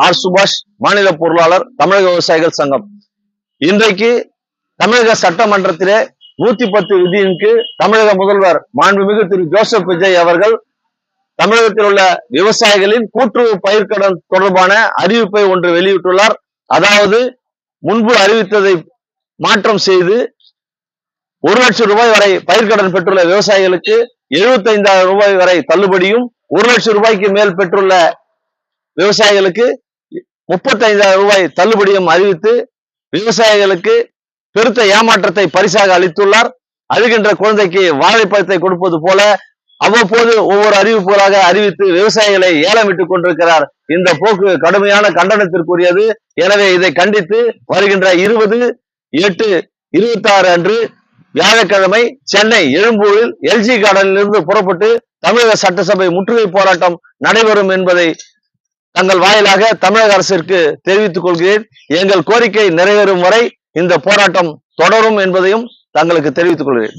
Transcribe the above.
R சுபாஷ், மாநில பொருளாளர், தமிழக விவசாயிகள் சங்கம். இன்றைக்கு தமிழக சட்டமன்றத்திலே 110 விதியின் கீழ் தமிழக முதல்வர் மாண்புமிகு திரு ஜோசப் விஜய் அவர்கள் தமிழகத்தில் உள்ள விவசாயிகளின் கூட்டுறவு பயிர்க்கடன் தொடர்பான அறிவிப்பை ஒன்று வெளியிட்டுள்ளார். அதாவது முன்பு அறிவித்ததை மாற்றம் செய்து 1 லட்சம் ரூபாய் வரை பயிர்க்கடன் பெற்றுள்ள விவசாயிகளுக்கு 75,000 ரூபாய் வரை தள்ளுபடியும், 1 லட்சம் ரூபாய்க்கு மேல் பெற்றுள்ள விவசாயிகளுக்கு 35,000 ரூபாய் தள்ளுபடியும் அறிவித்து விவசாயிகளுக்கு பெருத்த ஏமாற்றத்தை பரிசாக அளித்துள்ளார். அழுகின்ற குழந்தைக்கு வாழைப்பழத்தை கொடுப்பது போல அவ்வப்போது ஒவ்வொரு அறிவிப்புகளாக அறிவித்து விவசாயிகளை ஏலமிட்டுக் கொண்டிருக்கிறார். இந்த போக்கு கடுமையான கண்டனத்திற்குரியது. எனவே இதை கண்டித்து வருகின்ற 20/8/26 அன்று வியாழக்கிழமை சென்னை எழும்பூரில் எல்ஜி கார்டனில் இருந்து புறப்பட்டு தமிழக சட்டசபை முற்றுகை போராட்டம் நடைபெறும் என்பதை தங்கள் வாயிலாக தமிழக அரசிற்கு தெரிவித்துக் கொள்கிறேன். எங்கள் கோரிக்கை நிறைவேறும் வரை இந்த போராட்டம் தொடரும் என்பதையும் தங்களுக்கு தெரிவித்துக் கொள்கிறேன்.